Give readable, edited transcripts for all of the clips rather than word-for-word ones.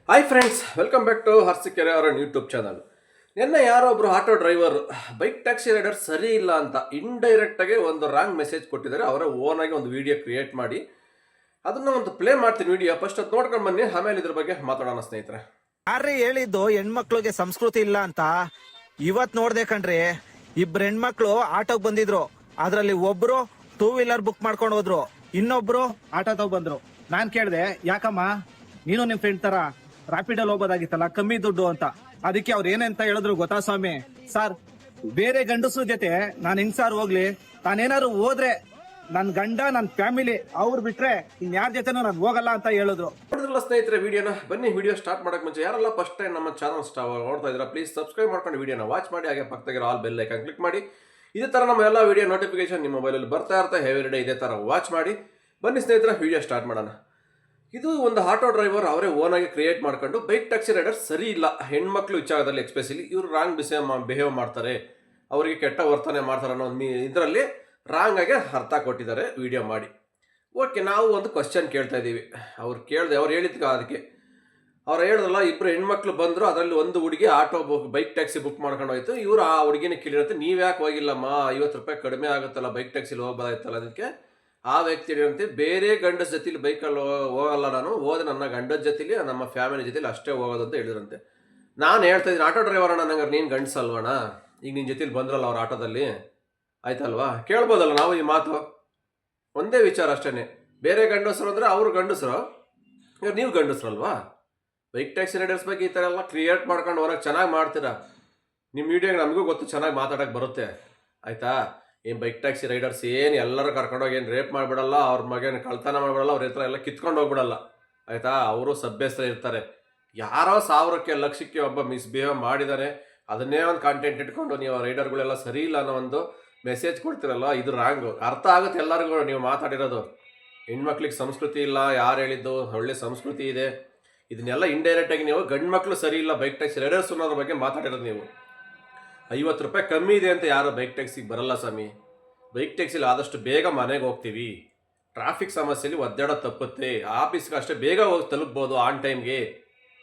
Hi friends, welcome back to Harsikere ಅವರ YouTube channel. ನಿನ್ನೆ ಯಾರೋ ಒಬ್ರು auto driver bike taxi rider ಸರಿ ಇಲ್ಲ ಅಂತ ಇಂಡೈರೆಕ್ಟಾಗಿ ಒಂದು ರಾಂಗ್ ಮೆಸೇಜ್ ಕೊಟ್ಟಿದ್ದಾರೆ. ಅವರ ಓನಾಗಿ ಒಂದು ವಿಡಿಯೋ ಕ್ರಿಯೇಟ್ ಮಾಡಿ ಅದನ್ನ ಒಂದು ಪ್ಲೇ ಮಾಡ್ತೀನಿ ವಿಡಿಯೋ. ಫಸ್ಟ್ ಅದು ನೋಡ್ಕೊಂಡು ಬನ್ನಿ, ಆಮೇಲೆ ಇದ್ರ ಬಗ್ಗೆ ಮಾತಾಡೋಣ ಸ್ನೇಹಿತರೆ. ಯಾರ್ರೀ ಹೇಳಿದ್ದು ಹೆಣ್ಮಕ್ಳಿಗೆ ಸಂಸ್ಕೃತಿ ಇಲ್ಲ ಅಂತ? ಇವತ್ ನೋಡ್ದೆ ಕಣ್ರಿ, ಇಬ್ರು ಹೆಣ್ಮಕ್ಳು ಆಟೋಗ್ ಬಂದಿದ್ರು. ಅದ್ರಲ್ಲಿ ಒಬ್ರು ಟೂ ವೀಲರ್ ಬುಕ್ ಮಾಡ್ಕೊಂಡು ಹೋದ್ರು, ಇನ್ನೊಬ್ರು ಆಟೋ ತಗೋ ಬಂದ್ರು. ನಾನ್ ಕೇಳ್ದೆ, ಯಾಕಮ್ಮ ನೀನು ನಿಮ್ ಫ್ರೆಂಡ್ ತರ ರಾಪಿಡಲ್ಲಿ ಹೋಗೋದಾಗಿತ್ತಲ್ಲ, ಕಮ್ಮಿ ದುಡ್ಡು ಅಂತ. ಅದಕ್ಕೆ ಅವ್ರು ಏನಂತ ಹೇಳಿದ್ರು ಗೊತ್ತಾ ಸ್ವಾಮಿ? ಸರ್, ಬೇರೆ ಗಂಡಸ್ರ ಜೊತೆ ನಾನ್ ಹೆಂಗ್ ಸಾರ್ ಹೋಗ್ಲಿ? ನಾನೇನಾದ್ರು ಹೋದ್ರೆ ನನ್ ಗಂಡ, ನನ್ ಫ್ಯಾಮಿಲಿ ಅವ್ರು ಬಿಟ್ರೆ ಇನ್ಯಾರ ಜೊತೆನೂ ನಾನು ಹೋಗಲ್ಲ ಅಂತ ಹೇಳಿದ್ರು. ನೋಡಿದ್ರಲ್ಲ ಸ್ನೇಹಿತರೆ ವಿಡಿಯೋನ. ಬನ್ನಿ ವಿಡಿಯೋ ಸ್ಟಾರ್ಟ್ ಮಾಡಕ್ ಮುಂಚೆ ಯಾರೆಲ್ಲ ಫಸ್ಟ್ ಟೈಮ್ ನಮ್ಮ ಚಾನಲ್ ನೋಡ್ತಾ ಇದ್ರ ಪ್ಲೀಸ್ ಸಬ್ಸ್ಕ್ರೈಬ್ ಮಾಡ್ಕೊಂಡು ವಿಡಿಯೋನ ವಾಚ್ ಮಾಡಿ, ಹಾಗೆ ಪಕ್ಕದಾಗಿರೋ ಆಲ್ ಬೆಲ್ ಐಕಾನ್ ಕ್ಲಿಕ್ ಮಾಡಿ. ಇದೇ ತರ ನಮ್ಮ ಎಲ್ಲ ವಿಡಿಯೋ ನೋಟಿಫಿಕೇಶನ್ ನಿಮ್ಮ ಮೊಬೈಲಲ್ಲಿ ಬರ್ತಾ ಇರುತ್ತೆ. ಎವ್ರಿ ಡೇ ಇದೇ ತರ ವಾಚ್ ಮಾಡಿ. ಬನ್ನಿ ಸ್ನೇಹಿತರೆ ವಿಡಿಯೋ ಸ್ಟಾರ್ಟ್ ಮಾಡೋಣ. ಇದು ಒಂದು ಆಟೋ ಡ್ರೈವರ್ ಅವರೇ ಓನಾಗಿ ಕ್ರಿಯೇಟ್ ಮಾಡ್ಕೊಂಡು ಬೈಕ್ ಟ್ಯಾಕ್ಸಿ ರೈಡರ್ ಸರಿ ಇಲ್ಲ, ಹೆಣ್ಮಕ್ಳು ವಿಚಾರದಲ್ಲಿ ಎಕ್ಸ್ಪೆಷಲಿ ಇವರು ರಾಂಗ್ ಬಿಹೇವ್ ಮಾಡ್ತಾರೆ, ಅವರಿಗೆ ಕೆಟ್ಟ ವರ್ತನೆ ಮಾಡ್ತಾರೆ ಅನ್ನೋ ಇದರಲ್ಲಿ ರಾಂಗ್ ಆಗಿ ಅರ್ಥ ಕೊಟ್ಟಿದ್ದಾರೆ ವಿಡಿಯೋ ಮಾಡಿ. ಓಕೆ, ನಾವು ಒಂದು ಕ್ವಶನ್ ಕೇಳ್ತಾ ಇದ್ದೀವಿ. ಅವ್ರು ಹೇಳಿದ್ಕ ಅದಕ್ಕೆ ಅವ್ರು ಹೇಳಿದ್ರಲ್ಲ, ಇಬ್ಬರು ಹೆಣ್ಮಕ್ಳು ಬಂದರು, ಅದರಲ್ಲಿ ಒಂದು ಹುಡುಗಿ ಆಟೋ ಬೈಕ್ ಟ್ಯಾಕ್ಸಿ ಬುಕ್ ಮಾಡ್ಕೊಂಡು ಹೋಯ್ತು. ಇವರು ಆ ಹುಡುಗಿನ ಕೇಳಿರುತ್ತೆ, ನೀವು ಯಾಕೆ ಹೋಗಿಲ್ಲಮ್ಮ, 50 ರೂಪಾಯಿ ಕಡಿಮೆ ಆಗುತ್ತಲ್ಲ, ಬೈಕ್ ಟ್ಯಾಕ್ಸಿಲಿ ಹೋಗ್ಬೋದಾಯ್ತಲ್ಲ. ಅದಕ್ಕೆ ಆ ವ್ಯಕ್ತಿ ಹೇಳಿದಂತೆ, ಬೇರೆ ಗಂಡಸ ಜೊತೆಲಿ ಬೈಕಲ್ಲಿ ಹೋಗಲ್ಲ, ನಾನು ಹೋದ್ರೆ ನನ್ನ ಗಂಡದ ಜೊತೆಲಿ ನಮ್ಮ ಫ್ಯಾಮಿಲಿ ಜೊತೆಲಿ ಅಷ್ಟೇ ಹೋಗೋದು ಅಂತ ಹೇಳಿದ್ರಂತೆ. ನಾನು ಹೇಳ್ತಾ ಇದ್ದೀನಿ, ಆಟೋ ಡ್ರೈವರ್ ಅಣ್ಣ, ನಂಗೆ ನೀನು ಗಂಡಸಲ್ವಣ, ಈಗ ನಿನ್ನ ಜೊತೆಲಿ ಬಂದ್ರಲ್ಲ ಅವ್ರ ಆಟೋದಲ್ಲಿ, ಆಯ್ತಲ್ವಾ? ಕೇಳ್ಬೋದಲ್ಲ ನಾವು ಈ ಮಾತು. ಒಂದೇ ವಿಚಾರ ಅಷ್ಟೇ, ಬೇರೆ ಗಂಡಸರು ಅಂದರೆ ಅವರು ಗಂಡಸರು, ಈಗ ನೀವು ಗಂಡಸರಲ್ವಾ? ಬೈಕ್ ಟ್ಯಾಕ್ಸಿ ರೈಡರ್ಸ್ ಬಗ್ಗೆ ಈ ಥರ ಎಲ್ಲ ಕ್ರಿಯೇಟ್ ಮಾಡ್ಕೊಂಡು ಹೊರಗೆ ಚೆನ್ನಾಗಿ ಮಾಡ್ತೀರಾ. ನಿಮ್ಮ ವಿಡಿಯೋಗೆ ನಮಗೂ ಗೊತ್ತು, ಚೆನ್ನಾಗಿ ಮಾತಾಡೋಕ್ಕೆ ಬರುತ್ತೆ, ಆಯಿತಾ? ಏನು ಬೈಕ್ ಟ್ಯಾಕ್ಸಿ ರೈಡರ್ಸ್ ಏನು ಎಲ್ಲರೂ ಕರ್ಕೊಂಡೋಗಿ ಏನು ರೇಪ್ ಮಾಡಿಬಿಡಲ್ಲ, ಅವ್ರ ಮಗನ ಕಳ್ತನ ಮಾಡಿಬಿಡಲ್ಲ, ಅವ್ರ ಹತ್ರ ಎಲ್ಲ ಕಿತ್ಕೊಂಡು ಹೋಗ್ಬಿಡಲ್ಲ, ಆಯಿತಾ? ಅವರು ಸಭ್ಯಸ್ಥ ಇರ್ತಾರೆ. ಯಾರೋ 1000ಕ್ಕೆ ಲಕ್ಷಕ್ಕೆ ಒಬ್ಬ ಮಿಸ್ಬಿಹೇವ್ ಮಾಡಿದ್ದಾರೆ, ಅದನ್ನೇ ಒಂದು ಕಾಂಟೆಂಟ್ ಇಟ್ಕೊಂಡು ನೀವು ರೈಡರ್ಗಳೆಲ್ಲ ಸರಿ ಇಲ್ಲ ಅನ್ನೋ ಒಂದು ಮೆಸೇಜ್ ಕೊಡ್ತಿರಲ್ಲ, ಇದು ರಾಂಗು. ಅರ್ಥ ಆಗುತ್ತೆ ಎಲ್ಲರಿಗೂ ನೀವು ಮಾತಾಡಿರೋದು. ಹೆಣ್ಮಕ್ಳಿಗೆ ಸಂಸ್ಕೃತಿ ಇಲ್ಲ, ಯಾರು ಹೇಳಿದ್ದು? ಒಳ್ಳೆ ಸಂಸ್ಕೃತಿ ಇದೆ. ಇದನ್ನೆಲ್ಲ ಇಂಡೈರೆಕ್ಟಾಗಿ ನೀವು ಗಂಡು ಮಕ್ಕಳು ಸರಿ ಇಲ್ಲ ಬೈಕ್ ಟ್ಯಾಕ್ಸಿ ರೈಡರ್ಸ್ ಅನ್ನೋದ್ರ ಬಗ್ಗೆ ಮಾತಾಡಿರೋದು ನೀವು. 50 ರೂಪಾಯಿ ಕಮ್ಮಿ ಇದೆ ಅಂತ ಯಾರು ಬೈಕ್ ಟ್ಯಾಕ್ಸಿಗೆ ಬರಲ್ಲ ಸ್ವಾಮಿ. ಬೈಕ್ ಟ್ಯಾಕ್ಸಿಲಿ ಆದಷ್ಟು ಬೇಗ ಮನೆಗೆ ಹೋಗ್ತೀವಿ, ಟ್ರಾಫಿಕ್ ಸಮಸ್ಯೆಯಲ್ಲಿ ಒದ್ದಾಡೋದು ತಪ್ಪುತ್ತೆ, ಆಫೀಸ್ಗೆ ಅಷ್ಟೇ ಬೇಗ ಹೋಗಿ ತಲುಪ್ಬೋದು ಆನ್ ಟೈಮ್ಗೆ.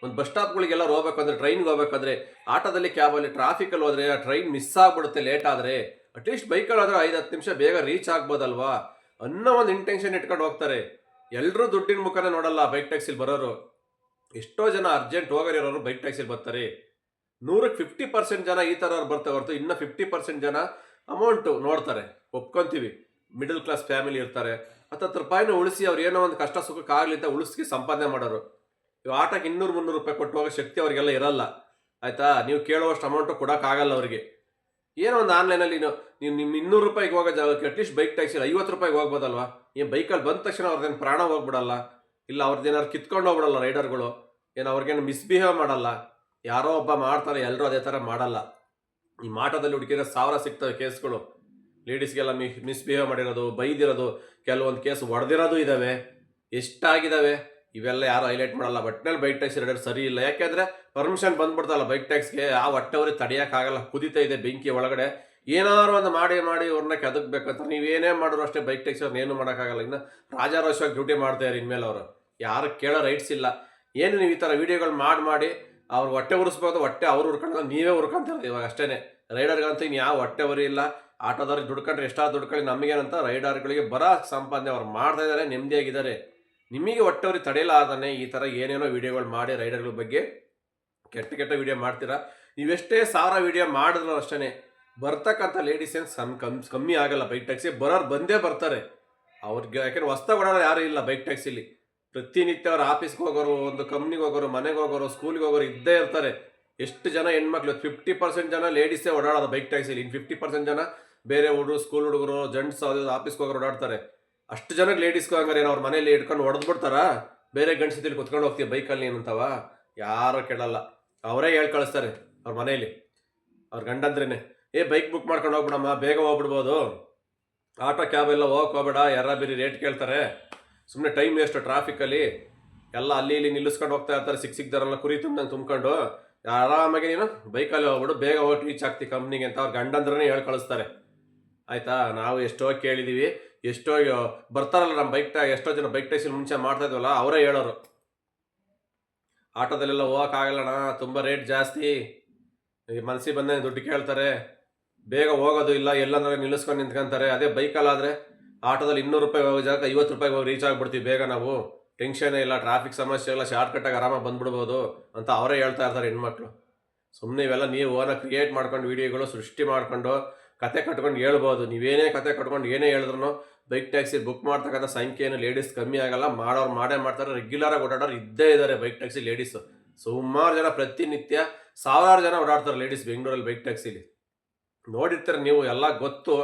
ಒಂದು ಬಸ್ ಸ್ಟಾಪ್ಗಳಿಗೆಲ್ಲ ಹೋಗ್ಬೇಕಂದ್ರೆ, ಟ್ರೈನ್ಗೆ ಹೋಗ್ಬೇಕಾದ್ರೆ, ಆಟೋದಲ್ಲಿ ಕ್ಯಾಬಲ್ಲಿ ಟ್ರಾಫಿಕಲ್ಲಿ ಹೋದರೆ ಟ್ರೈನ್ ಮಿಸ್ ಆಗಿಬಿಡುತ್ತೆ ಲೇಟ್ ಆದರೆ. ಅಟ್ಲೀಸ್ಟ್ ಬೈಕಲ್ಲಿ ಹೋದರೆ 5-10 ನಿಮಿಷ ಬೇಗ ರೀಚ್ ಆಗ್ಬೋದಲ್ವಾ ಅನ್ನೋ ಒಂದು ಇಂಟೆನ್ಷನ್ ಇಟ್ಕೊಂಡು ಹೋಗ್ತಾರೆ. ಎಲ್ಲರೂ ದುಡ್ಡಿನ ಮುಖನೇ ನೋಡಲ್ಲ ಬೈಕ್ ಟ್ಯಾಕ್ಸಿಲಿ ಬರೋರು. ಎಷ್ಟೋ ಜನ ಅರ್ಜೆಂಟ್ ಹೋಗೋರಿರೋರು ಬೈಕ್ ಟ್ಯಾಕ್ಸಿಲಿ ಬರ್ತಾರೆ. 100ಕ್ಕೆ 50% ಜನ ಈ ಥರ ಬರ್ತಾ ಹೊರತು ಇನ್ನು 50% ಜನ ಅಮೌಂಟು ನೋಡ್ತಾರೆ. ಒಪ್ಕೊತೀವಿ, ಮಿಡಲ್ ಕ್ಲಾಸ್ ಫ್ಯಾಮಿಲಿ ಇರ್ತಾರೆ, 10 ರೂಪಾಯಿನ ಉಳಿಸಿ ಅವ್ರು ಏನೋ ಒಂದು ಕಷ್ಟ ಸುಖಕ್ಕಾಗಲಿ ಅಂತ ಉಳಿಸಿ ಸಂಪಾದನೆ ಮಾಡೋರು. ಇವು ಆಟೋಕ್ಕೆ 200-300 ರೂಪಾಯಿ ಕೊಟ್ಟು ಹೋಗೋ ಶಕ್ತಿ ಅವರಿಗೆಲ್ಲ ಇರಲ್ಲ, ಆಯಿತಾ? ನೀವು ಕೇಳುವಷ್ಟು ಅಮೌಂಟು ಕೊಡೋಕ್ಕಾಗಲ್ಲ ಅವರಿಗೆ. ಏನೋ ಒಂದು ಆನ್ಲೈನಲ್ಲಿ ನೀವು ನಿಮ್ಮ 200 ರೂಪಾಯಿಗೆ ಹೋಗೋ ಜಾಗಕ್ಕೆ ಅಟ್ಲೀಸ್ಟ್ ಬೈಕ್ ಟ್ಯಾಕ್ಸಿಲಿ 50 ರೂಪಾಯಿಗೆ ಹೋಗ್ಬೋದಲ್ವಾ? ಏನು ಬೈಕಲ್ಲಿ ಬಂದ ತಕ್ಷಣ ಅವ್ರದ್ದೇನು ಪ್ರಾಣ ಹೋಗ್ಬಿಡಲ್ಲ, ಇಲ್ಲ ಅವ್ರದ್ದೇನಾದ್ರು ಕಿತ್ಕೊಂಡು ಹೋಗ್ಬಿಡಲ್ಲ ರೈಡರ್ಗಳು, ಏನು ಅವ್ರಿಗೇನು ಮಿಸ್ಬಿಹೇವ್ ಮಾಡಲ್ಲ. ಯಾರೋ ಒಬ್ಬ ಮಾಡ್ತಾರೆ, ಎಲ್ಲರೂ ಅದೇ ಥರ ಮಾಡಲ್ಲ. ಈ ಮಾಟದಲ್ಲಿ ಹುಡುಕಿದ್ರೆ 1000 ಸಿಗ್ತವೆ ಕೇಸ್ಗಳು. ಲೇಡೀಸ್ಗೆಲ್ಲ ಮಿಸ್ಬಿಹೇವ್ ಮಾಡಿರೋದು, ಬೈದಿರೋದು, ಕೆಲವೊಂದು ಕೇಸ್ ಹೊಡೆದಿರೋದು ಇದ್ದಾವೆ, ಎಷ್ಟಾಗಿದ್ದಾವೆ. ಇವೆಲ್ಲ ಯಾರು ಹೈಲೈಟ್ ಮಾಡಲ್ಲ. ಬಟ್ನಲ್ಲಿ ಬೈಕ್ ಟ್ಯಾಕ್ಸಿ ರೈಡರ್ ಸರಿ ಇಲ್ಲ, ಯಾಕೆಂದರೆ ಪರ್ಮಿಷನ್ ಬಂದ್ಬಿಡ್ತಲ್ಲ ಬೈಕ್ ಟ್ಯಾಕ್ಸ್ಗೆ, ಆ ಹೊಟ್ಟೆವ್ರಿಗೆ ತಡೆಯೋಕ್ಕಾಗಲ್ಲ, ಕುದಿತಾ ಇದೆ ಬೆಂಕಿ ಒಳಗಡೆ. ಏನಾದ್ರು ಒಂದು ಮಾಡಿ ಅವ್ರನ್ನ ಕೆದಕ್ಬೇಕಂತ ನೀವೇನೇ ಮಾಡಿದ್ರು ಅಷ್ಟೇ ಬೈಕ್ ಟ್ಯಾಕ್ಸಿ ಅವ್ರನ್ನ ಏನು ಮಾಡೋಕ್ಕಾಗಲ್ಲ. ಇನ್ನು ರಾಜಾರೋಷವಾಗಿ ಡ್ಯೂಟಿ ಮಾಡ್ತಾಯಿದ್ದಾರೆ ಇನ್ಮೇಲೆ ಅವರು. ಯಾರು ಕೇಳೋ ರೈಟ್ಸ್ ಇಲ್ಲ. ಏನು ನೀವು ಈ ಥರ ವೀಡಿಯೋಗಳು ಮಾಡಿ ಅವ್ರು ಹೊಟ್ಟೆ ಉರಿಸ್ಬೋದು, ಹೊಟ್ಟೆ ಅವ್ರು ಹುರ್ಕೊಂಡ್ರೆ ನೀವೇ ಹುರ್ಕೊಂತಾರೆ ಇವಾಗ ಅಷ್ಟೇ. ರೈಡರ್ಗಂತೂ ಇನ್ನು ಯಾವ ಹೊಟ್ಟೆ ಉರಿ ಇಲ್ಲ. ಆಟೋದವ್ರಿಗೆ ದುಡ್ಕೊಂಡ್ರೆ ಎಷ್ಟಾದ್ರು ದುಡ್ಕೊಳ್ಳಿ, ನಮಗೇನಂತ ರೈಡರ್ಗಳಿಗೆ ಬರೋ ಸಂಪಾದನೆ ಅವ್ರು ಮಾಡ್ತಾ ಇದ್ದಾರೆ, ನೆಮ್ಮದಿಯಾಗಿದ್ದಾರೆ. ನಿಮಗೆ ಹೊಟ್ಟೆವ್ರಿಗೆ ತಡೆಯಲಾರ್ದೇ ಈ ಥರ ಏನೇನೋ ವೀಡಿಯೋಗಳು ಮಾಡಿ ರೈಡರ್ಗಳ ಬಗ್ಗೆ ಕೆಟ್ಟ ವೀಡಿಯೋ ಮಾಡ್ತೀರಾ. ನೀವೆಷ್ಟೇ 1000 ವೀಡಿಯೋ ಮಾಡಿದ್ರು ಅಷ್ಟೇ ಬರ್ತಕ್ಕಂಥ ಲೇಡೀಸ್ ಏನು ಕಮ್ಮಿ ಆಗಲ್ಲ. ಬೈಕ್ ಟ್ಯಾಕ್ಸಿ ಬರೋರು ಬಂದೇ ಬರ್ತಾರೆ ಅವ್ರಿಗೆ, ಯಾಕೆಂದ್ರೆ ಹೊಸ್ದಾಗಿ ಓಡಾಡೋ ಯಾರೂ ಇಲ್ಲ ಬೈಕ್ ಟ್ಯಾಕ್ಸಿಲಿ. ಪ್ರತಿನಿತ್ಯ ಅವ್ರು ಆಫೀಸ್ಗೆ ಹೋಗೋರು, ಒಂದು ಕಂಪ್ನಿಗೆ ಹೋಗೋರು, ಮನೆಗೆ ಹೋಗೋರು, ಸ್ಕೂಲ್ಗೆ ಹೋಗೋರು ಇದ್ದೇ ಇರ್ತಾರೆ. ಎಷ್ಟು ಜನ ಹೆಣ್ಮಕ್ಳು? 50% ಜನ ಲೇಡೀಸೇ ಓಡಾಡೋದು ಬೈಕ್ ಟ್ಯಾಕ್ಸಿಲಿ. ಇನ್ನು 50% ಜನ ಬೇರೆ ಹುಡುಗರು, ಸ್ಕೂಲ್ ಹುಡುಗರು, ಜೆಂಟ್ಸ್ ಆಫೀಸ್ಗೆ ಹೋಗೋರು ಓಡಾಡ್ತಾರೆ. ಅಷ್ಟು ಜನಕ್ಕೆ ಲೇಡೀಸ್ಗೆ ಹಂಗಾರೆ ಏನು ಅವ್ರ ಮನೇಲಿ ಇಟ್ಕೊಂಡು ಹೊಡೆದ್ಬಿಡ್ತಾರಾ? ಬೇರೆ ಗಂಡಸತಿಲಿ ಕುತ್ಕೊಂಡು ಹೋಗ್ತೀವಿ ಬೈಕಲ್ಲಿ ಏನಂತವ? ಯಾರು ಕೇಳಲ್ಲ. ಅವರೇ ಹೇಳಿ ಕಳಿಸ್ತಾರೆ ಅವ್ರ ಮನೇಲಿ, ಅವ್ರ ಗಂಡಂದ್ರೇ, ಬೈಕ್ ಬುಕ್ ಮಾಡ್ಕೊಂಡು ಹೋಗ್ಬಿಡಮ್ಮ, ಬೇಗ ಹೋಗ್ಬಿಡ್ಬೋದು, ಆಟೋ ಕ್ಯಾಬ್ ಎಲ್ಲ ಹೋಗಕ್ಕೆ ಹೋಗ್ಬೇಡ, ಯಾರ ಬೇರೆ ರೇಟ್ ಕೇಳ್ತಾರೆ, ಸುಮ್ಮನೆ ಟೈಮ್ ವೇಸ್ಟು ಟ್ರಾಫಿಕಲ್ಲಿ, ಎಲ್ಲ ಅಲ್ಲಿ ಇಲ್ಲಿ ನಿಲ್ಲಿಸ್ಕೊಂಡು ಹೋಗ್ತಾ ಇರ್ತಾರೆ. ಸಿಕ್ಕಿದಾರೆಲ್ಲ ಕುರಿ ತುಂಬ್ಕೊಂಡು ಆರಾಮಾಗಿ ನೀನು ಬೈಕಲ್ಲಿ ಹೋಗ್ಬಿಡು, ಬೇಗ ಹೋಗಿ ರೀಚ್ ಆಗ್ತಿ ಕಂಪ್ನಿಗೆ ಅಂತ ಅವ್ರ ಗಂಡಂದ್ರೇ ಹೇಳಿ ಕಳಿಸ್ತಾರೆ, ಆಯಿತಾ? ನಾವು ಎಷ್ಟೋ ಕೇಳಿದ್ದೀವಿ, ಎಷ್ಟೋ ಬರ್ತಾರಲ್ಲ ನಮ್ಮ ಎಷ್ಟೋ ಜನ ಬೈಕ್ ಟ್ಯಾಕ್ಸಿಲಿ ಮುಂಚೆ ಮಾಡ್ತಾ ಇದ್ವಲ್ಲ, ಅವರೇ ಹೇಳೋರು. ಆಟೋದಲ್ಲೆಲ್ಲ ಹೋಗೋಕ್ಕಾಗಲ್ಲಣ್ಣ, ತುಂಬ ರೇಟ್ ಜಾಸ್ತಿ, ಈ ಮನಸ್ಸಿಗೆ ಬಂದಂಗೆ ದುಡ್ಡು ಕೇಳ್ತಾರೆ, ಬೇಗ ಹೋಗೋದು ಇಲ್ಲ, ಎಲ್ಲಂದ್ರೆ ನಿಲ್ಲಿಸ್ಕೊಂಡು ನಿಂತ್ಕೊಂತಾರೆ. ಅದೇ ಬೈಕಲ್ಲಾದರೆ ಆಟೋದಲ್ಲಿ 200 ರೂಪಾಯಿ ಹೋಗೋ ಜಾಗಕ್ಕೆ 50 ರೂಪಾಯಿಗೆ ಹೋಗಿ ರೀಚ್ ಆಗಿಬಿಡ್ತೀವಿ ಬೇಗ ನಾವು, ಟೆನ್ಷನೇ ಇಲ್ಲ, ಟ್ರಾಫಿಕ್ ಸಮಸ್ಯೆ ಇಲ್ಲ, ಶಾರ್ಟ್ಕಟ್ಟಾಗಿ ಆರಾಮಾಗಿ ಬಂದ್ಬಿಡ್ಬೋದು ಅಂತ ಅವರೇ ಹೇಳ್ತಾ ಇರ್ತಾರೆ ಹೆಣ್ಮಕ್ಳು. ಸುಮ್ಮನೆ ಇವೆಲ್ಲ ನೀವು ಓನಾಗಿ ಕ್ರಿಯೇಟ್ ಮಾಡ್ಕೊಂಡು ವೀಡಿಯೋಗಳು ಸೃಷ್ಟಿ ಮಾಡ್ಕೊಂಡು ಕತೆ ಕಟ್ಕೊಂಡು ಹೇಳ್ಬೋದು. ನೀವೇನೇ ಕತೆ ಕಟ್ಕೊಂಡು ಏನೇ ಹೇಳಿದ್ರು ಬೈಕ್ ಟ್ಯಾಕ್ಸಿ ಬುಕ್ ಮಾಡ್ತಕ್ಕಂಥ ಸಂಖ್ಯೆಯನ್ನು ಲೇಡೀಸ್ ಕಮ್ಮಿ ಆಗಲ್ಲ, ಮಾಡೋರು ಮಾಡೇ ಮಾಡ್ತಾರೆ. ರೆಗ್ಯುಲರಾಗಿ ಓಡಾಡೋರು ಇದ್ದೇ ಇದ್ದಾರೆ ಬೈಕ್ ಟ್ಯಾಕ್ಸಿ ಲೇಡೀಸು. ಸುಮಾರು ಜನ ಪ್ರತಿನಿತ್ಯ 1000 ಜನ ಓಡಾಡ್ತಾರೆ ಲೇಡೀಸ್ ಬೆಂಗಳೂರಲ್ಲಿ ಬೈಕ್ ಟ್ಯಾಕ್ಸಿಲಿ. ನೋಡಿರ್ತಾರೆ ನೀವು, ಎಲ್ಲ ಗೊತ್ತು.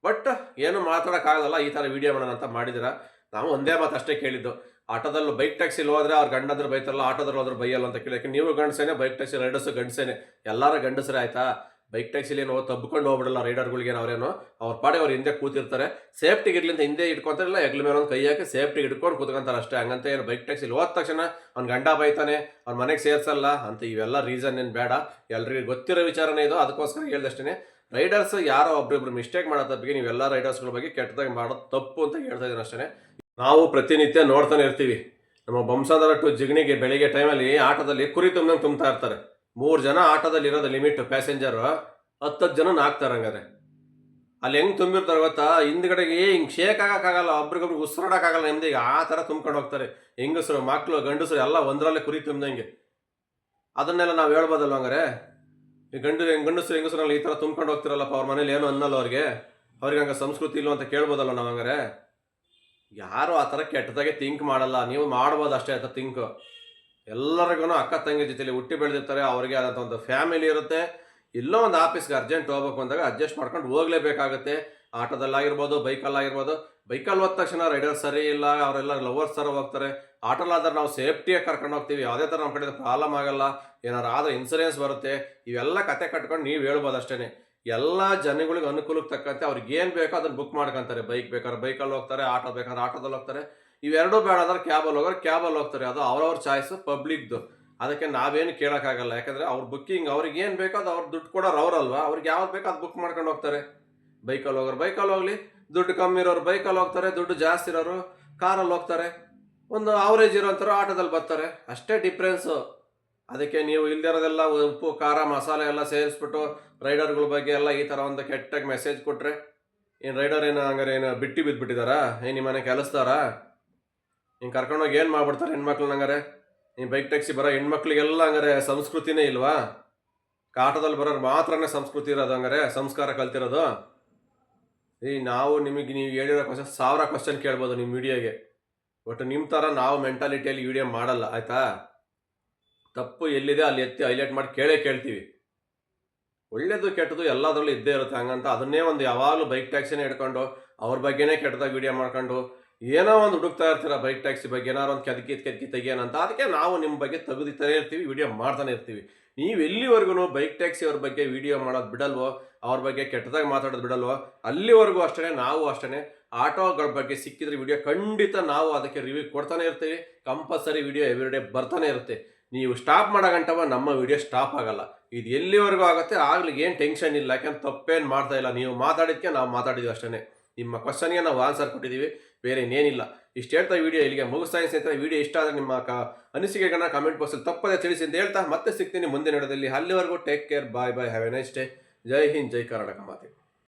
ಬಟ್ ಏನು ಮಾತಾಡೋಕ್ಕಾಗಲ್ಲ, ಈ ಥರ ವೀಡಿಯೋ ಮಾಡೋಣ ಅಂತ ಮಾಡಿದಿರ. ನಾವು ಒಂದೇ ಮಾತು ಅಷ್ಟೇ ಕೇಳಿದ್ದು, ಆಟೋದಲ್ಲಿ ಬೈಕ್ ಟ್ಯಾಕ್ಸಿಲಿ ಹೋದ್ರೆ ಅವ್ರು ಗಂಡಂದ್ರೆ ಬೈತಾರಲ್ಲ, ಆಟೋದಲ್ಲಿ ಹೋದ್ರೆ ಬೈಯಲ್ಲ ಅಂತ ಕೇಳಿ. ಯಾಕೆ ನೀವು ಗಂಡಸೇನೆ, ಬೈಕ್ ಟ್ಯಾಕ್ಸಿ ರೈಡರ್ಸು ಗಂಡಸೇನೆ, ಎಲ್ಲರೂ ಗಂಡಸರೇ ಆಯ್ತಾ. ಬೈಕ್ ಟ್ಯಾಕ್ಸಿಲಿ ಏನೋ ತಬ್ಕೊಂಡು ಹೋಗ್ಬಿಡಲ್ಲ ರೈಡರ್ಗಳಿಗೇನು, ಅವ್ರೇನೋ ಅವ್ರ ಪಾಡೆ ಅವ್ರು ಹಿಂದೆ ಕೂತಿರ್ತಾರೆ, ಸೇಫ್ಟಿಗೆ ಇರ್ಲಿಂತ ಹಿಂದೆ ಇಟ್ಕೊತಾರಿಲ್ಲ, ಹೆಗ್ಲ ಮೇಲೆ ಒಂದು ಕೈ ಹಾಕಿ ಸೇಫ್ಟಿಗೆ ಇಟ್ಕೊಂಡು ಕೂತ್ಕೊಂತಾರೆ ಅಷ್ಟೇ. ಹಂಗಂತ ಏನು ಬೈಕ್ ಟ್ಯಾಕ್ಸಿಲಿ ಹೋದ ತಕ್ಷಣ ಅವ್ನು ಗಂಡ ಬೈತಾನೆ, ಅವ್ನ ಮನೆಗೆ ಸೇರಿಸಲ್ಲ ಅಂತ ಇವೆಲ್ಲ ರೀಸನ್ ಏನು ಬೇಡ. ಎಲ್ರಿಗೂ ಗೊತ್ತಿರೋ ವಿಚಾರನೇ ಇದು, ಅದಕ್ಕೋಸ್ಕರ ಹೇಳ್ದಷ್ಟೇ. ರೈಡರ್ಸ್ ಯಾರೋ ಒಬ್ರಿಬ್ರು ಮಿಸ್ಟೇಕ್ ಮಾಡೋ ತಪ್ಪಿಗೆ ನೀವೆಲ್ಲ ರೈಡರ್ಸ್ಗಳ ಬಗ್ಗೆ ಕೆಟ್ಟದಾಗಿ ಮಾಡೋದು ತಪ್ಪು ಅಂತ ಹೇಳ್ತಾ ಇದ್ದೀನಿ ಅಷ್ಟೇ. ನಾವು ಪ್ರತಿನಿತ್ಯ ನೋಡ್ತಾನೆ ಇರ್ತೀವಿ, ನಮ್ಮ ಬಂಸಾದರ ಟು ಜಿಗಣಿಗೆ ಬೆಳಿಗ್ಗೆ ಟೈಮಲ್ಲಿ ಆಟೋದಲ್ಲಿ ಕುರಿ ತುಂಬ್ದಂಗೆ ತುಂಬ್ತಾ ಇರ್ತಾರೆ. 3 ಜನ ಆಟೋದಲ್ಲಿ ಇರೋದು ಲಿಮಿಟ್, ಪ್ಯಾಸೆಂಜರು 10 ಜನ ಹಾಕ್ತಾರೆ. ಹಂಗಾರೆ ಅಲ್ಲಿ ಹೆಂಗೆ ತುಂಬಿರ್ತಾರೆ ಗೊತ್ತಾ, ಹಿಂದ್ಗಡೆಗೆ ಹಿಂಗೆ ಶೇಕ್ ಆಗೋಕ್ಕಾಗಲ್ಲ, ಒಬ್ರಿಗೊಬ್ರಿಗೆ ಉಸಿರಾಡೋಕ್ಕಾಗಲ್ಲ ನೆಮ್ಮದಿಗೆ, ಆ ಥರ ತುಂಬ್ಕೊಂಡು ಹೋಗ್ತಾರೆ. ಹೆಂಗಸರು ಮಕ್ಕಳು ಗಂಡಸರು ಎಲ್ಲ ಒಂದರಲ್ಲೇ ಕುರಿ ತುಂಬ್ದಂಗೆ. ಅದನ್ನೆಲ್ಲ ನಾವು ಹೇಳ್ಬೋದಲ್ವ ಹಂಗಾರೆ, ಈ ಗಂಡಸರು ಹೆಂಗಸರಲ್ಲಿ ಈ ಥರ ತುಂಬ್ಕೊಂಡು ಹೋಗ್ತಿರಲ್ಲಪ್ಪ, ಅವ್ರ ಮನೇಲಿ ಏನು ಅನ್ನಲ್ಲ ಅವ್ರಿಗೆ ಹಂಗೆ ಸಂಸ್ಕೃತಿ ಇಲ್ವ ಅಂತ ಕೇಳ್ಬೋದಲ್ಲ ನಾವು. ಹಂಗಾರೆ ಯಾರು ಆ ಥರ ಕೆಟ್ಟದಾಗೆ ಥಿಂಕ್ ಮಾಡಲ್ಲ, ನೀವು ಮಾಡ್ಬೋದು ಅಷ್ಟೇ ಅಂತ ಥಿಂಕು. ಎಲ್ಲರಿಗೂ ಅಕ್ಕ ತಂಗಿ ಜೊತೆಲಿ ಹುಟ್ಟಿ ಬೆಳೆದಿರ್ತಾರೆ, ಅವ್ರಿಗೆ ಆದಂಥ ಒಂದು ಫ್ಯಾಮಿಲಿ ಇರುತ್ತೆ. ಎಲ್ಲೋ ಒಂದು ಆಫೀಸ್ಗೆ ಅರ್ಜೆಂಟ್ ಹೋಗ್ಬೇಕು ಅಂದಾಗ ಅಡ್ಜಸ್ಟ್ ಮಾಡ್ಕೊಂಡು ಹೋಗಲೇಬೇಕಾಗುತ್ತೆ. ಆಟೋದಲ್ಲಾಗಿರ್ಬೋದು, ಬೈಕಲ್ಲಾಗಿರ್ಬೋದು. ಬೈಕಲ್ಲಿ ಹೋದ ತಕ್ಷಣ ರೈಡರ್ ಸರಿ ಇಲ್ಲ, ಅವರೆಲ್ಲ ಲವರ್ಸ್ ಥರ ಹೋಗ್ತಾರೆ. ಆಟೋಲಾದ್ರೆ ನಾವು ಸೇಫ್ಟಿಯಾಗಿ ಕರ್ಕೊಂಡು ಹೋಗ್ತೀವಿ, ಯಾವುದೇ ಥರ ನಮ್ಮ ಕಡೆ ಪ್ರಾಬ್ಲಮ್ ಆಗಲ್ಲ, ಏನಾರು ಆದರೆ ಇನ್ಸೂರೆನ್ಸ್ ಬರುತ್ತೆ. ಇವೆಲ್ಲ ಕತೆ ಕಟ್ಕೊಂಡು ನೀವು ಹೇಳ್ಬೋದು ಅಷ್ಟೇ. ಎಲ್ಲ ಜನಗಳಿಗೆ ಅನುಕೂಲಕ್ಕೆ ತಕ್ಕಂತೆ ಅವ್ರಿಗೆ ಏನು ಬೇಕೋ ಅದನ್ನು ಬುಕ್ ಮಾಡ್ಕೊತಾರೆ. ಬೈಕ್ ಬೇಕಾದ್ರೆ ಬೈಕಲ್ಲಿ ಹೋಗ್ತಾರೆ, ಆಟೋ ಬೇಕಾದ್ರೆ ಆಟೋದಲ್ಲಿ ಹೋಗ್ತಾರೆ. ಇವೆರಡೂ ಬೇಡ ಅಂದ್ರೆ ಕ್ಯಾಬಲ್ಲಿ ಹೋಗೋರು ಕ್ಯಾಬಲ್ಲಿ ಹೋಗ್ತಾರೆ. ಅದು ಅವ್ರವ್ರ ಚಾಯ್ಸು, ಪಬ್ಲಿಕ್ದು. ಅದಕ್ಕೆ ನಾವೇನು ಕೇಳೋಕ್ಕಾಗಲ್ಲ, ಯಾಕಂದರೆ ಅವ್ರ ಬುಕ್ಕಿಂಗ್ ಅವ್ರಿಗೆ ಏನು ಬೇಕೋ ಅದು ಅವ್ರು ದುಡ್ಡು ಕೊಡೋರು ಅವರಲ್ವ, ಅವ್ರಿಗೆ ಯಾವ್ದು ಬೇಕೋ ಅದು ಬುಕ್ ಮಾಡ್ಕೊಂಡು ಹೋಗ್ತಾರೆ. ಬೈಕಲ್ಲಿ ಹೋಗೋರು ಬೈಕಲ್ಲಿ ಹೋಗಲಿ, ದುಡ್ಡು ಕಮ್ಮಿ ಇರೋರು ಬೈಕಲ್ಲಿ ಹೋಗ್ತಾರೆ, ದುಡ್ಡು ಜಾಸ್ತಿ ಇರೋರು ಕಾರಲ್ಲಿ ಹೋಗ್ತಾರೆ, ಒಂದು ಅವರೇಜ್ ಇರೋಂಥವ್ರು ಆಟೋದಲ್ಲಿ ಬರ್ತಾರೆ, ಅಷ್ಟೇ ಡಿಫ್ರೆನ್ಸು. ಅದಕ್ಕೆ ನೀವು ಇಲ್ದಿರೋದೆಲ್ಲ ಉಪ್ಪು ಖಾರ ಮಸಾಲೆ ಎಲ್ಲ ಸೇರಿಸ್ಬಿಟ್ಟು ರೈಡರ್ಗಳ ಬಗ್ಗೆ ಎಲ್ಲ ಈ ಥರ ಒಂದು ಕೆಟ್ಟಾಗಿ ಮೆಸೇಜ್ ಕೊಟ್ಟರೆ ಏನು ರೈಡರ್ ಏನು ಹಂಗಾರೆ ಏನು ಬಿಟ್ಟು ಬಿದ್ದುಬಿಟ್ಟಿದಾರಾ, ಏನು ನಿಮ್ಮ ಮನೆ ಕೆಲಸ್ತಾರಾ? ಹಿಂಗೆ ಕರ್ಕೊಂಡೋಗಿ ಏನು ಮಾಡ್ಬಿಡ್ತಾರೆ ಹೆಣ್ಮಕ್ಳನ್ನ? ಹಂಗಾರೆ ಈ ಬೈಕ್ ಟ್ಯಾಕ್ಸಿ ಬರೋ ಹೆಣ್ಮಕ್ಳಿಗೆಲ್ಲ ಹಂಗಾರೆ ಸಂಸ್ಕೃತಿನೇ ಇಲ್ವಾ? ಆಟೋದಲ್ಲಿ ಬರೋರು ಮಾತ್ರನೇ ಸಂಸ್ಕೃತಿ ಇರೋದು, ಹಂಗಾರೆ ಸಂಸ್ಕಾರ ಕಲ್ತಿರೋದು. ನಾವು ನಿಮಗೆ ನೀವು ಹೇಳಿರೋ ಕ್ವಶನ್ 1000 ಕ್ವಶನ್ ಕೇಳ್ಬೋದು ನಿಮ್ಮ ವಿಡಿಯೋಗೆ, ಬಟ್ ನಿಮ್ಮ ಥರ ನಾವು ಮೆಂಟಾಲಿಟಿಯಲ್ಲಿ ವಿಡಿಯೋ ಮಾಡಲ್ಲ ಆಯಿತಾ. ತಪ್ಪು ಎಲ್ಲಿದೆ ಅಲ್ಲಿ ಎತ್ತಿ ಹೈಲೈಟ್ ಮಾಡಿ ಕೇಳ್ತೀವಿ. ಒಳ್ಳೇದು ಕೆಟ್ಟದ್ದು ಎಲ್ಲದರಲ್ಲೂ ಇದ್ದೇ ಇರುತ್ತೆ. ಹಂಗಂತ ಅದನ್ನೇ ಒಂದು ಯಾವಾಗಲೂ ಬೈಕ್ ಟ್ಯಾಕ್ಸಿನೇ ಹಿಡ್ಕೊಂಡು ಅವ್ರ ಬಗ್ಗೆನೇ ಕೆಟ್ಟದಾಗಿ ವಿಡಿಯೋ ಮಾಡ್ಕೊಂಡು ಏನೋ ಒಂದು ಹುಡುಕ್ತಾ ಇರ್ತೀರ ಬೈಕ್ ಟ್ಯಾಕ್ಸಿ ಬಗ್ಗೆ, ಏನಾರು ಒಂದು ಕೆದಕಿ ತೆಗಿಯೋಣಂತ. ಅದಕ್ಕೆ ನಾವು ನಿಮ್ಮ ಬಗ್ಗೆ ತೆಗೆದುತ್ತಾನೆ ಇರ್ತೀವಿ, ವಿಡಿಯೋ ಮಾಡ್ತಾನೆ ಇರ್ತೀವಿ. ನೀವು ಎಲ್ಲಿವರೆಗೂ ಬೈಕ್ ಟ್ಯಾಕ್ಸಿ ಅವ್ರ ಬಗ್ಗೆ ವಿಡಿಯೋ ಮಾಡೋದು ಬಿಡಲ್ವೋ, ಅವ್ರ ಬಗ್ಗೆ ಕೆಟ್ಟದಾಗಿ ಮಾತಾಡೋದು ಬಿಡಲ್ವೋ, ಅಲ್ಲಿವರೆಗೂ ಅಷ್ಟೇ ನಾವು ಅಷ್ಟೇ ಆಟೋಗಳ ಬಗ್ಗೆ ಸಿಕ್ಕಿದ್ರೆ ವಿಡಿಯೋ ಖಂಡಿತ ನಾವು ಅದಕ್ಕೆ ರಿವ್ಯೂ ಕೊಡ್ತಾನೆ ಇರ್ತೀವಿ. ಕಂಪಲ್ಸರಿ ವಿಡಿಯೋ ಎವ್ರಿಡೇ ಬರ್ತಾನೆ ಇರುತ್ತೆ. ನೀವು ಸ್ಟಾಪ್ ಮಾಡೋ ಗಂಟವ ನಮ್ಮ ವಿಡಿಯೋ ಸ್ಟಾಪ್ ಆಗಲ್ಲ. ಇದು ಎಲ್ಲಿವರೆಗೂ ಆಗುತ್ತೆ ಆಗ್ಲಿಕ್ಕೆ ಏನು ಟೆನ್ಷನ್ ಇಲ್ಲ, ಯಾಕೆಂದ್ರೆ ತಪ್ಪೇನು ಮಾಡ್ತಾ ಇಲ್ಲ. ನೀವು ಮಾತಾಡಿದ್ದಕ್ಕೆ ನಾವು ಮಾತಾಡಿದ್ವಿ ಅಷ್ಟೇ. ನಿಮ್ಮ ಕ್ವಶನ್ಗೆ ನಾವು ಆನ್ಸರ್ ಕೊಟ್ಟಿದ್ದೀವಿ, ಬೇರೆ ಇನ್ನೇನಿಲ್ಲ. ಇಷ್ಟು ಹೇಳ್ತಾ ವಿಡಿಯೋ ಇಲ್ಲಿಗೆ ಮುಗಿಸ್ತಾ ಸ್ನೇಹಿತರೆ. ವಿಡಿಯೋ ಇಷ್ಟ ಆದರೆ ನಿಮ್ಮ ಅನಿಸಿಕೆಗಳನ್ನ ಕಮೆಂಟ್ ಬಾಕ್ಸಲ್ಲಿ ತಪ್ಪದೇ ತಿಳಿಸಿ ಅಂತ ಹೇಳ್ತಾ ಮತ್ತೆ ಸಿಗ್ತೀನಿ ಮುಂದಿನ ವಿಡಿಯೋದಲ್ಲಿ. ಅಲ್ಲಿವರೆಗೂ take care, bye bye, have a nice day. ಜೈ ಹಿಂದ್, ಜೈ ಕರ್ನಾಟಕ ಮಾತೆ.